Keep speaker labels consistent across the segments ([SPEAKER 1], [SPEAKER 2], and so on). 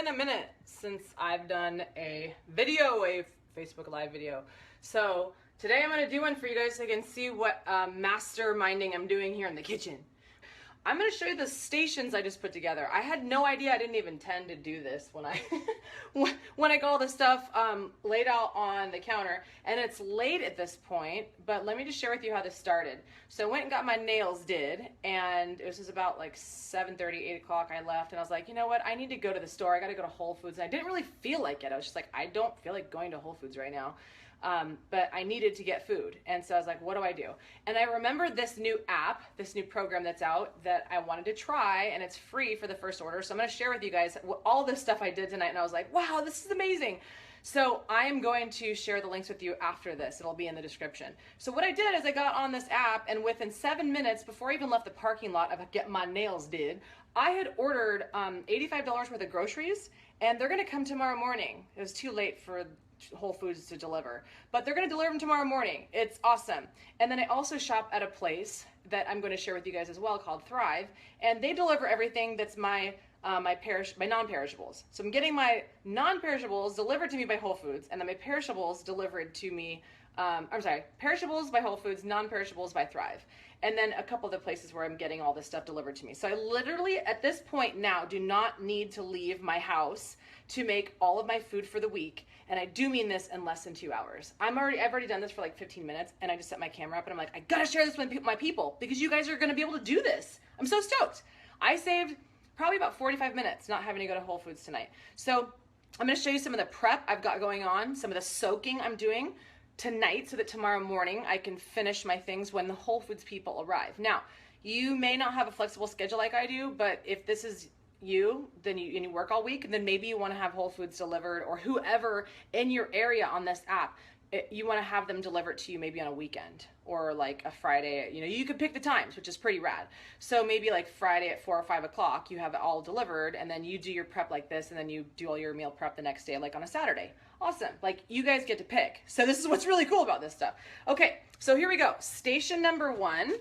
[SPEAKER 1] been a minute since I've done a video, a Facebook Live video. So today I'm going to do one for you guys so you can see what masterminding I'm doing here in the kitchen. I'm going to show you the stations I just put together. I had no idea. I didn't even intend to do this when I when I got all the stuff laid out on the counter, and it's late at this point, but let me just share with you how this started. So I went and got my nails did, and it was about like 7:30, 8 o'clock. I left, and I was like, you know what? I need to go to the store. I got to go to Whole Foods. And I didn't really feel like it. I was just like, I don't feel like going to Whole Foods right now. But I needed to get food. And so I was like, what do I do? And I remembered this new app, this new program that's out that I wanted to try, and it's free for the first order. So I'm going to share with you guys all this stuff I did tonight, and I was like, wow, this is amazing. So I am going to share the links with you after this. It'll be in the description. So what I did is I got on this app, and within 7 minutes, before I even left the parking lot of Get My Nails Did, I had ordered $85 worth of groceries, and they're going to come tomorrow morning. It was too late for Whole Foods to deliver, but they're going to deliver them tomorrow morning. It's awesome. And then I also shop at a place that I'm going to share with you guys as well called Thrive, and they deliver everything that's my non-perishables. So I'm getting my non-perishables delivered to me by Whole Foods, and then my perishables delivered to me, perishables by Whole Foods, non-perishables by Thrive. And then a couple of the places where I'm getting all this stuff delivered to me. So I literally, at this point now, do not need to leave my house to make all of my food for the week. And I do mean this in less than 2 hours. I've already done this for like 15 minutes, and I just set my camera up, and I'm like, I gotta share this with my people because you guys are gonna be able to do this. I'm so stoked. I saved probably about 45 minutes not having to go to Whole Foods tonight. So I'm gonna show you some of the prep I've got going on, some of the soaking I'm doing tonight so that tomorrow morning I can finish my things when the Whole Foods people arrive. Now, you may not have a flexible schedule like I do, but if this is you, then you work all week, and then maybe you want to have Whole Foods delivered, or whoever in your area on this app, you want to have them delivered to you maybe on a weekend or like a Friday. You could pick the times, which is pretty rad. So maybe like Friday at 4 or 5 o'clock, you have it all delivered, and then you do your prep like this, and then you do all your meal prep the next day, like on a Saturday. Awesome. Like, you guys get to pick. So this is what's really cool about this stuff. Okay, so here we go. Station number 1.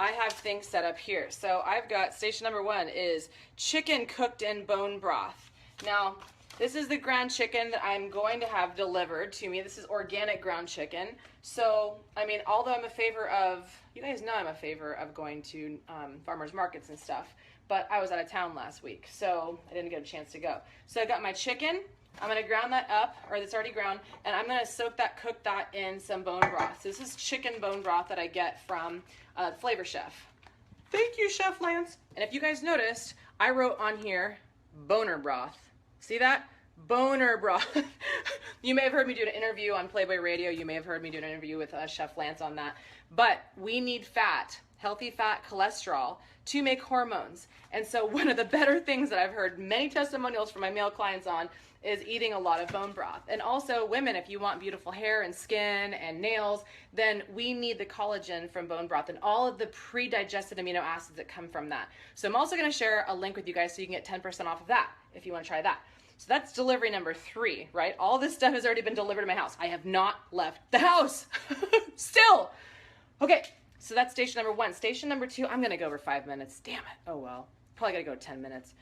[SPEAKER 1] I have things set up here. So I've got station number 1 is chicken cooked in bone broth. Now, this is the ground chicken that I'm going to have delivered to me. This is organic ground chicken. So, I mean, although I'm a favor of, you guys know I'm a favor of going to farmers markets and stuff, but I was out of town last week, so I didn't get a chance to go. So I got my chicken. I'm going to ground that up, or it's already ground, and I'm going to cook that in some bone broth. So this is chicken bone broth that I get from Flavor Chef. Thank you, Chef Lance. And if you guys noticed, I wrote on here, boner broth. See that? Boner broth. You may have heard me do an interview on Playboy Radio. You may have heard me do an interview with Chef Lance on that. But we need fat, healthy fat, cholesterol, to make hormones. And so one of the better things that I've heard many testimonials from my male clients on is eating a lot of bone broth. And also, women, if you want beautiful hair and skin and nails, then we need the collagen from bone broth and all of the pre-digested amino acids that come from that. So I'm also going to share a link with you guys so you can get 10% off of that if you want to try that. So that's delivery number 3, right? All this stuff has already been delivered to my house. I have not left the house. Still. Okay, so that's station number 1. Station number 2, I'm going to go over 5 minutes. Damn it. Oh, well. Probably got to go 10 minutes.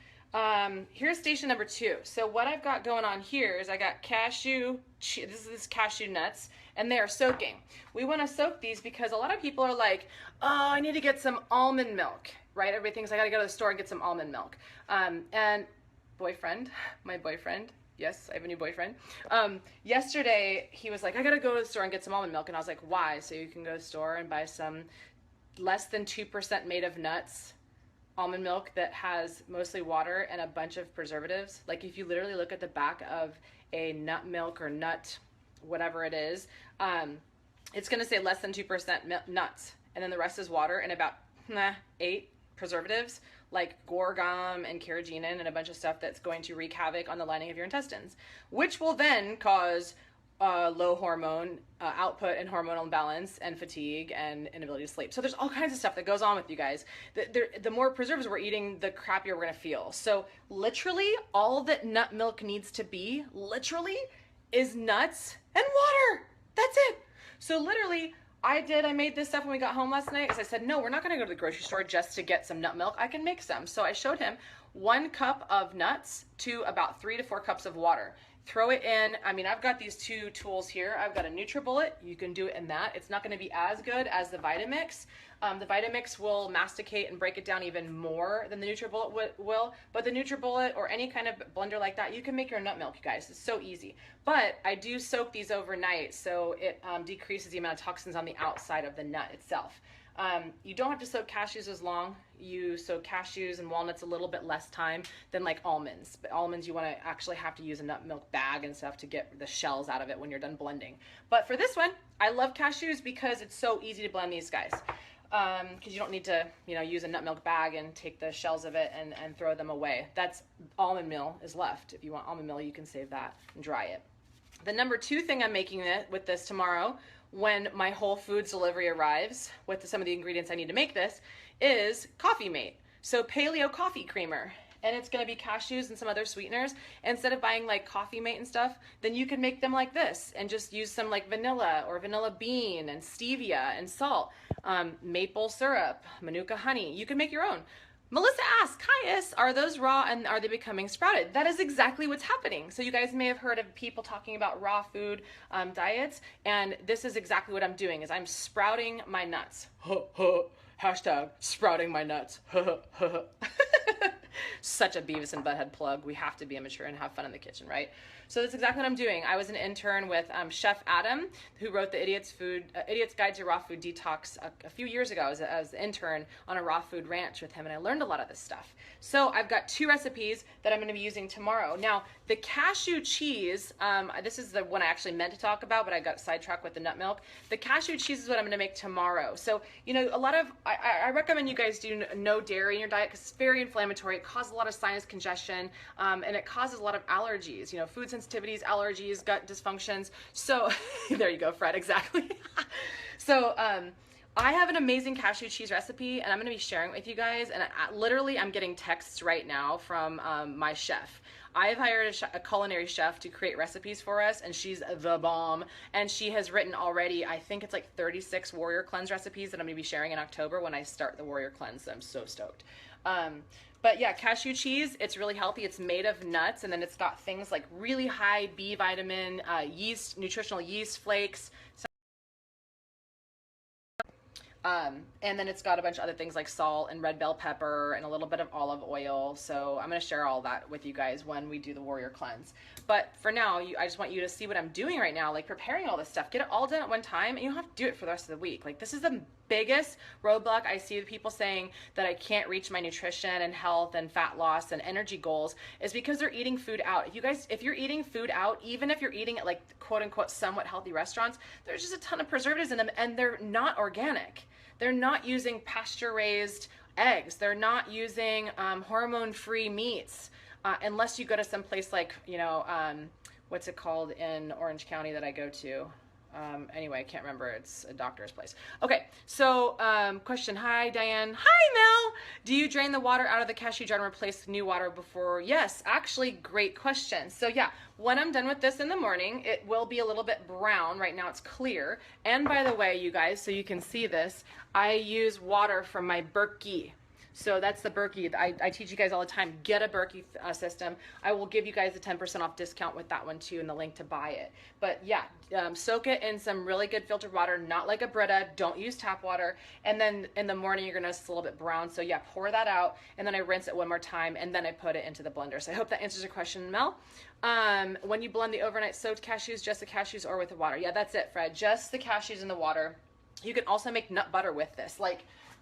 [SPEAKER 1] Here's station number 2. So what I've got going on here is I got this is cashew nuts, and they are soaking. We want to soak these because a lot of people are like, oh, I need to get some almond milk, right? Everybody thinks I got to go to the store and get some almond milk. And my boyfriend, yes, I have a new boyfriend. Yesterday he was like, I got to go to the store and get some almond milk. And I was like, why? So you can go to the store and buy some less than 2% made of nuts almond milk that has mostly water and a bunch of preservatives. Like, if you literally look at the back of a nut milk or nut, whatever it is, it's going to say less than 2% nuts, and then the rest is water and about 8 preservatives like gum and carrageenan and a bunch of stuff that's going to wreak havoc on the lining of your intestines, which will then cause low hormone output and hormonal imbalance and fatigue and inability to sleep. So there's all kinds of stuff that goes on with you guys. The more preservatives we're eating, the crappier we're gonna feel. So literally all that nut milk needs to be, literally, is nuts and water. That's it. So literally, I made this stuff when we got home last night, because I said, no, we're not gonna go to the grocery store just to get some nut milk. I can make some. So I showed him 1 cup of nuts to about 3 to 4 cups of water. Throw it in. I mean, I've got these 2 tools here. I've got a NutriBullet. You can do it in that. It's not going to be as good as the Vitamix. The Vitamix will masticate and break it down even more than the NutriBullet will. But the NutriBullet or any kind of blender like that, you can make your nut milk, you guys. It's so easy. But I do soak these overnight, so it decreases the amount of toxins on the outside of the nut itself. You don't have to soak cashews as long. You soak cashews and walnuts a little bit less time than like almonds. But almonds, you want to actually have to use a nut milk bag and stuff to get the shells out of it when you're done blending. But for this one, I love cashews because it's so easy to blend these guys. Because you don't need to, use a nut milk bag and take the shells of it and throw them away. That's almond meal is left. If you want almond meal, you can save that and dry it. The number 2 thing I'm making with this tomorrow, when my Whole Foods delivery arrives with some of the ingredients I need to make this, is Coffee Mate. So paleo coffee creamer. And it's going to be cashews and some other sweeteners. Instead of buying like Coffee Mate and stuff, then you can make them like this and just use some like vanilla or vanilla bean and stevia and salt, maple syrup, manuka honey. You can make your own. Melissa asks, Caius, are those raw and are they becoming sprouted? That is exactly what's happening. So you guys may have heard of people talking about raw food diets, and this is exactly what I'm doing, is I'm sprouting my nuts. Hashtag sprouting my nuts. Such a Beavis and Butthead plug. We have to be immature and have fun in the kitchen, right? So that's exactly what I'm doing. I was an intern with Chef Adam, who wrote the Idiot's Guide to Raw Food Detox a few years ago. I was an intern on a raw food ranch with him, and I learned a lot of this stuff. So I've got 2 recipes that I'm going to be using tomorrow. Now, the cashew cheese, this is the one I actually meant to talk about, but I got sidetracked with the nut milk. The cashew cheese is what I'm going to make tomorrow. So, I recommend you guys do no dairy in your diet because it's very inflammatory. It causes a lot of sinus congestion, and it causes a lot of allergies, food sensitivities, allergies, gut dysfunctions. So there you go, Fred, exactly. So I have an amazing cashew cheese recipe, and I'm going to be sharing it with you guys. And literally, I'm getting texts right now from my chef. I've hired a culinary chef to create recipes for us, and she's the bomb. And she has written already, I think it's like 36 Warrior Cleanse recipes that I'm going to be sharing in October when I start the Warrior Cleanse. So I'm so stoked. But yeah, cashew cheese, it's really healthy. It's made of nuts, and then it's got things like really high B vitamin, nutritional yeast flakes, and then it's got a bunch of other things like salt and red bell pepper and a little bit of olive oil. So I'm going to share all that with you guys when we do the Warrior Cleanse. But for now, I just want you to see what I'm doing right now, like preparing all this stuff. Get it all done at one time, and you don't have to do it for the rest of the week. Like, this is the biggest roadblock I see with people saying that I can't reach my nutrition and health and fat loss and energy goals, is because they're eating food out. If you're eating food out, even if you're eating at like quote unquote somewhat healthy restaurants, there's just a ton of preservatives in them, and they're not organic. They're not using pasture-raised eggs. They're not using hormone-free meats, unless you go to some place like, what's it called in Orange County that I go to? Anyway, I can't remember. It's a doctor's place. Okay, so question. Hi, Diane. Hi, Mel. Do you drain the water out of the cashew jar and replace new water before? Yes, actually, great question. So yeah, when I'm done with this in the morning, it will be a little bit brown. Right now it's clear. And by the way, you guys, so you can see this, I use water from my Berkey. So that's the Berkey. I teach you guys all the time, get a Berkey system. I will give you guys a 10% off discount with that one too, and the link to buy it. But yeah, soak it in some really good filtered water, not like a Brita. Don't use tap water. And then in the morning, you're gonna notice it's a little bit brown. So yeah, pour that out, and then I rinse it one more time, and then I put it into the blender. So I hope that answers your question, Mel. When you blend the overnight soaked cashews, just the cashews or with the water? Yeah, that's it, Fred. Just the cashews in the water. You can also make nut butter with this. Like,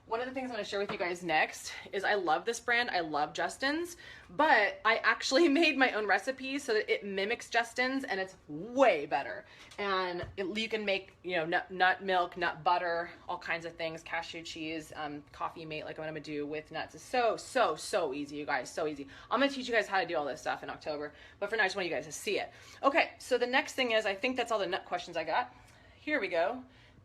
[SPEAKER 1] one of the things I'm going to share with you guys next is I love this brand. I love Justin's, but I actually made my own recipe so that it mimics Justin's, and it's way better. And you can make, nut milk, nut butter, all kinds of things, cashew cheese, Coffee Mate, like what I'm going to do with nuts. It's so easy, you guys, so easy. I'm going to teach you guys how to do all this stuff in October, but for now, I just want you guys to see it. Okay, so the next thing is, I think that's all the nut questions I got. Here we go.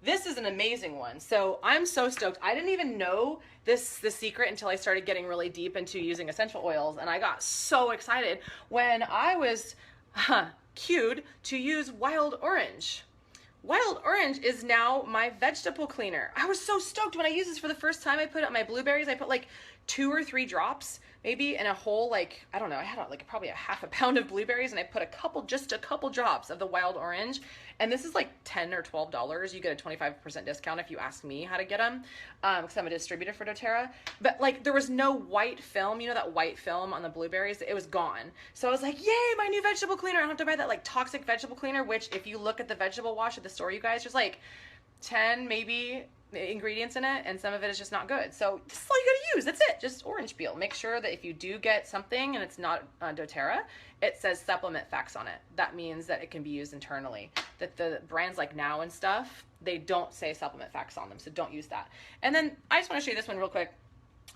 [SPEAKER 1] This is an amazing one. So I'm so stoked. I didn't even know the secret until I started getting really deep into using essential oils, and I got so excited when I was cued to use wild orange. Wild orange is now my vegetable cleaner. I was so stoked when I used this for the first time. I put it on my blueberries. I put like 2 or 3 drops, maybe in a whole, like, I don't know, I had like probably a half a pound of blueberries, and I put just a couple drops of the wild orange. And this is like $10 or $12. You get a 25% discount if you ask me how to get them, because I'm a distributor for doTERRA. But like, there was no white film, you know, that white film on the blueberries, it was gone. So I was like, yay, my new vegetable cleaner. I don't have to buy that like toxic vegetable cleaner, which if you look at the vegetable wash at the store, you guys, there's like 10 maybe ingredients in it, and some of it is just not good. So this is all you gotta use. That's it. Just orange peel. Make sure that if you do get something and it's not doTERRA, it says supplement facts on it. That means that it can be used internally. That the brands like Now and stuff, they don't say supplement facts on them, so don't use that. And then I just want to show you this one real quick.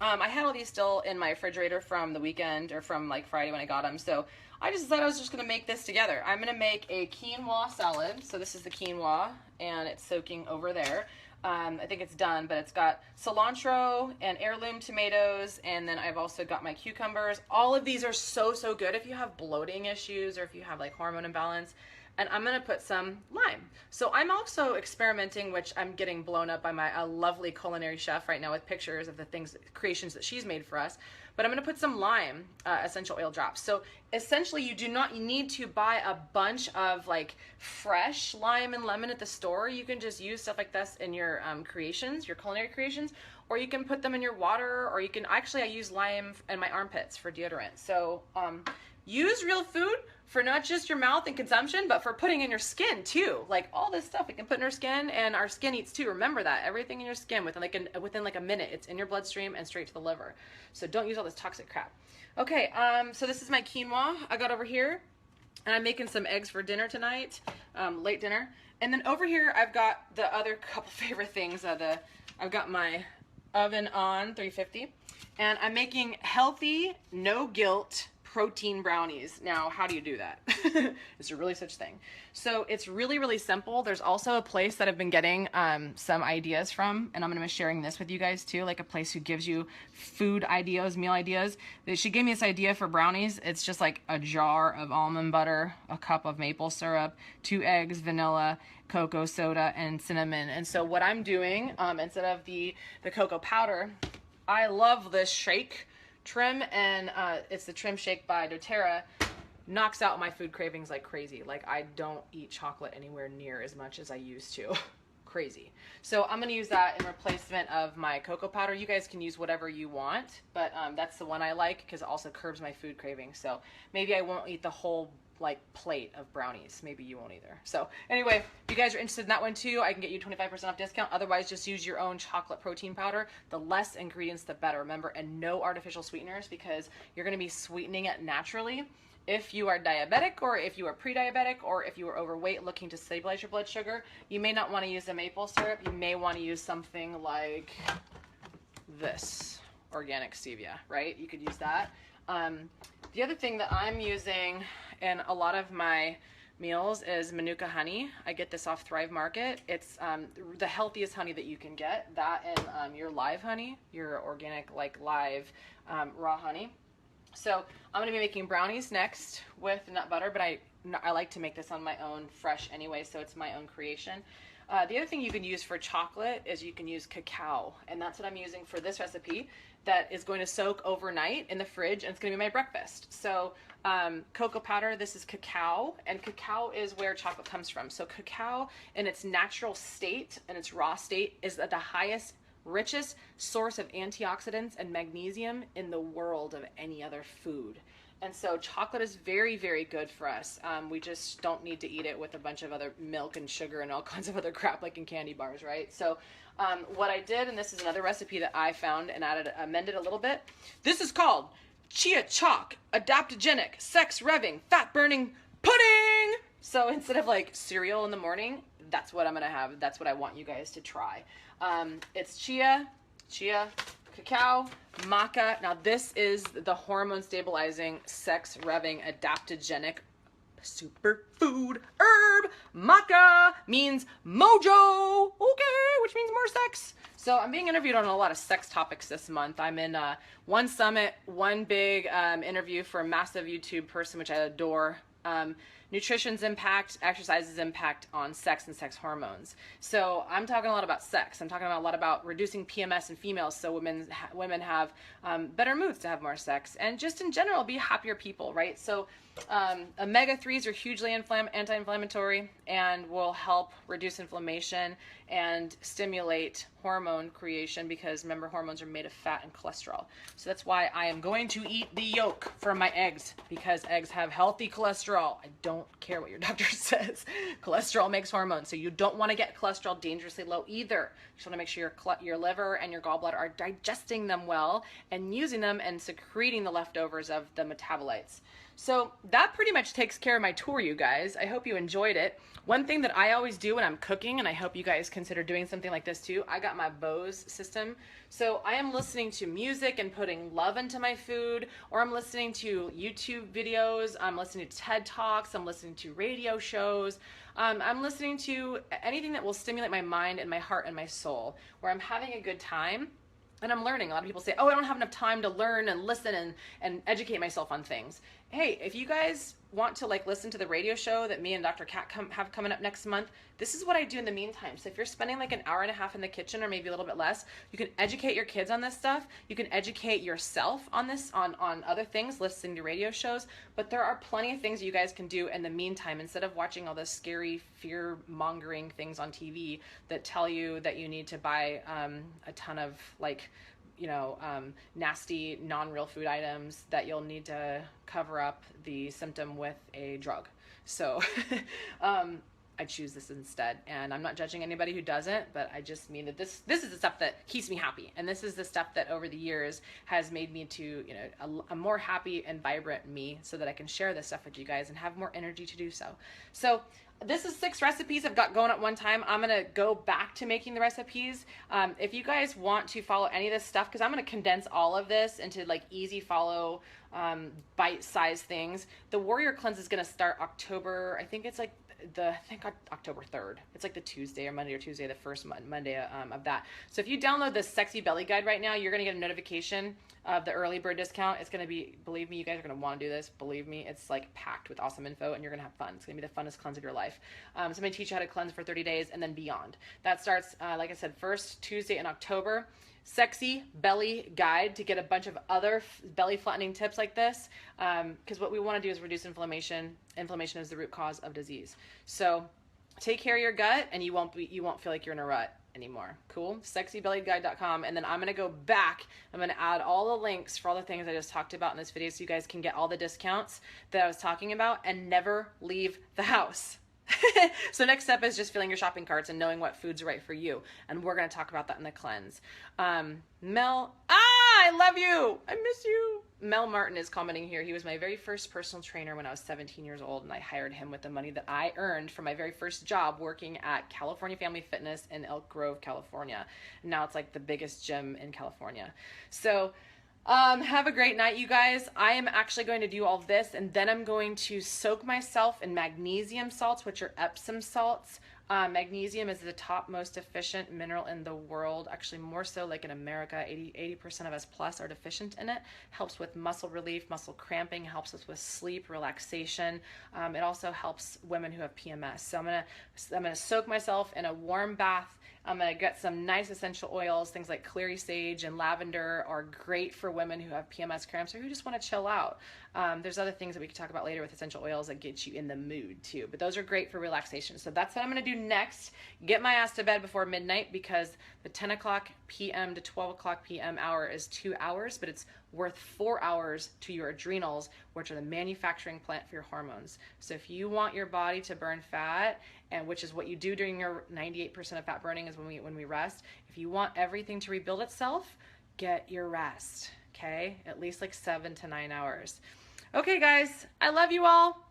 [SPEAKER 1] I had all these still in my refrigerator from the weekend, or from like Friday when I got them. So I just decided I was just going to make this together. I'm going to make a quinoa salad. So this is the quinoa, and it's soaking over there. I think it's done, but it's got cilantro and heirloom tomatoes, and then I've also got my cucumbers. All of these are so good if you have bloating issues or if you have like hormone imbalance. And I'm gonna put some lime. So I'm also experimenting, which I'm getting blown up by my lovely culinary chef right now with pictures of the creations that she's made for us. But I'm gonna put some lime essential oil drops. So essentially you need to buy a bunch of like fresh lime and lemon at the store. You can just use stuff like this in your creations, your culinary creations, or you can put them in your water, or you can, actually I use lime in my armpits for deodorant. So use real food for not just your mouth and consumption, but for putting in your skin too. Like all this stuff we can put in our skin, and our skin eats too. Remember that. Everything in your skin within like a minute, it's in your bloodstream and straight to the liver. So don't use all this toxic crap. Okay, so this is my quinoa I got over here, and I'm making some eggs for dinner tonight, late dinner. And then over here I've got the other couple favorite things. I've got my oven on 350, and I'm making healthy, no guilt protein brownies. Now, how do you do that? Is there really such thing? So it's really simple. There's also a place that I've been getting some ideas from, and I'm going to be sharing this with you guys too, like a place who gives you food ideas, meal ideas. She gave me this idea for brownies. It's just like a jar of almond butter, a cup of maple syrup, 2 eggs, vanilla, cocoa soda, and cinnamon. And so what I'm doing, instead of the cocoa powder, I love this shake trim, and it's the Trim Shake by doTERRA. Knocks out my food cravings like crazy. Like, I don't eat chocolate anywhere near as much as I used to. Crazy. So I'm going to use that in replacement of my cocoa powder. You guys can use whatever you want, but that's the one I like because it also curbs my food cravings. So maybe I won't eat the whole like plate of brownies. Maybe you won't either. So anyway, if you guys are interested in that one too, I can get you 25% off discount. Otherwise, just use your own chocolate protein powder. The less ingredients, the better. Remember, and no artificial sweeteners, because you're going to be sweetening it naturally. If you are diabetic, or if you are pre-diabetic, or if you are overweight looking to stabilize your blood sugar, you may not want to use the maple syrup. You may want to use something like this, organic stevia, right? You could use that. The other thing that I'm using in a lot of my meals is Manuka honey. I get this off Thrive Market. It's the healthiest honey that you can get. That and your live honey, your organic, like live raw honey. So I'm going to be making brownies next with nut butter, but I like to make this on my own fresh anyway, so it's my own creation. The other thing you can use for chocolate is you can use cacao, and that's what I'm using for this recipe that is going to soak overnight in the fridge, and it's going to be my breakfast. So cocoa powder, this is cacao, and cacao is where chocolate comes from. So cacao in its natural state, in its raw state, is at the highest, richest source of antioxidants and magnesium in the world of any other food. And so chocolate is very, very good for us. We just don't need to eat it with a bunch of other milk and sugar and all kinds of other crap like in candy bars, right? So what I did, and this is another recipe that I found and amended a little bit. This is called Chia Chalk Adaptogenic Sex Revving Fat Burning Pudding. So instead of like cereal in the morning, that's what I'm gonna have. That's what I want you guys to try. It's chia, cacao, maca. Now this is the hormone stabilizing, sex revving, adaptogenic superfood herb. Maca means mojo, okay, which means more sex. So I'm being interviewed on a lot of sex topics this month. I'm in one summit, one big interview for a massive YouTube person, which I adore. Nutrition's impact, exercise's impact on sex and sex hormones. So I'm talking a lot about sex. I'm talking a lot about reducing PMS in females so women have better moods to have more sex, and just in general be happier people, right? So omega-3s are hugely anti-inflammatory and will help reduce inflammation and stimulate hormone creation, because remember, hormones are made of fat and cholesterol. So that's why I am going to eat the yolk from my eggs, because eggs have healthy cholesterol. I don't care what your doctor says. Cholesterol makes hormones, so you don't want to get cholesterol dangerously low either. You just want to make sure your liver and your gallbladder are digesting them well and using them and secreting the leftovers of the metabolites. So that pretty much takes care of my tour, you guys. I hope you enjoyed it. One thing that I always do when I'm cooking, and I hope you guys consider doing something like this too, I got my Bose system. So I am listening to music and putting love into my food, or I'm listening to YouTube videos, I'm listening to TED Talks, I'm listening to radio shows, I'm listening to anything that will stimulate my mind and my heart and my soul, where I'm having a good time. And I'm learning. A lot of people say, oh, I don't have enough time to learn and listen and educate myself on things. Hey, if you guys want to listen to the radio show that me and Dr. Kat have coming up next month, this is what I do in the meantime. So if you're spending like an hour and a half in the kitchen, or maybe a little bit less, you can educate your kids on this stuff. You can educate yourself on this, on other things, listening to radio shows. But there are plenty of things you guys can do in the meantime, instead of watching all the scary, fear-mongering things on TV that tell you that you need to buy a ton of nasty non-real food items that you'll need to cover up the symptom with a drug. So I choose this instead, and I'm not judging anybody who doesn't, but I just mean that this is the stuff that keeps me happy, and this is the stuff that over the years has made me to a more happy and vibrant me, so that I can share this stuff with you guys and have more energy to do so. So this is 6 recipes I've got going at one time. I'm going to go back to making the recipes. If you guys want to follow any of this stuff, because I'm going to condense all of this into easy follow, bite-sized things. The Warrior Cleanse is going to start October, I think it's October 3rd. It's the Tuesday or Monday or Tuesday, the first Monday of that. So if you download the Sexy Belly Guide right now, you're going to get a notification of the early bird discount. It's going to be, believe me, you guys are going to want to do this. Believe me, it's packed with awesome info, and you're going to have fun. It's going to be the funnest cleanse of your life. So I'm going to teach you how to cleanse for 30 days and then beyond. That starts, like I said, first Tuesday in October. Sexy Belly Guide to get a bunch of other belly flattening tips like this, because what we want to do is reduce inflammation. Inflammation is the root cause of disease. So take care of your gut, and you won't feel like you're in a rut anymore. Cool? SexyBellyGuide.com. And then I'm going to go back. I'm going to add all the links for all the things I just talked about in this video, so you guys can get all the discounts that I was talking about and never leave the house. So next step is just filling your shopping carts and knowing what foods are right for you. And we're going to talk about that in the cleanse. Mel, I love you. I miss you. Mel Martin is commenting here. He was my very first personal trainer when I was 17 years old, and I hired him with the money that I earned from my very first job working at California Family Fitness in Elk Grove, California. And now it's the biggest gym in California. So have a great night, you guys. I am actually going to do all this, and then I'm going to soak myself in magnesium salts, which are Epsom salts. Magnesium is the top most efficient mineral in the world, actually more so in America. 80% of us plus are deficient in it. Helps with muscle relief, muscle cramping, helps us with sleep, relaxation. It also helps women who have PMS. So I'm gonna soak myself in a warm bath. I'm going to get some nice essential oils. Things like clary sage and lavender are great for women who have PMS cramps or who just want to chill out. There's other things that we can talk about later with essential oils that get you in the mood too. But those are great for relaxation. So that's what I'm going to do next. Get my ass to bed before midnight, because the 10 o'clock p.m. to 12 o'clock p.m. hour is 2 hours, but it's worth 4 hours to your adrenals, which are the manufacturing plant for your hormones. So if you want your body to burn fat, and which is what you do during your 98% of fat burning is when we rest. If you want everything to rebuild itself, get your rest, okay? At least 7 to 9 hours. Okay, guys, I love you all.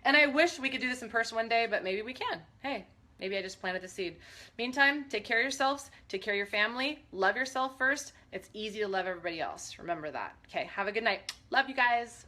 [SPEAKER 1] And I wish we could do this in person one day, but maybe we can. Hey, maybe I just planted the seed. Meantime, take care of yourselves, take care of your family, love yourself first. It's easy to love everybody else. Remember that. Okay, have a good night. Love you guys.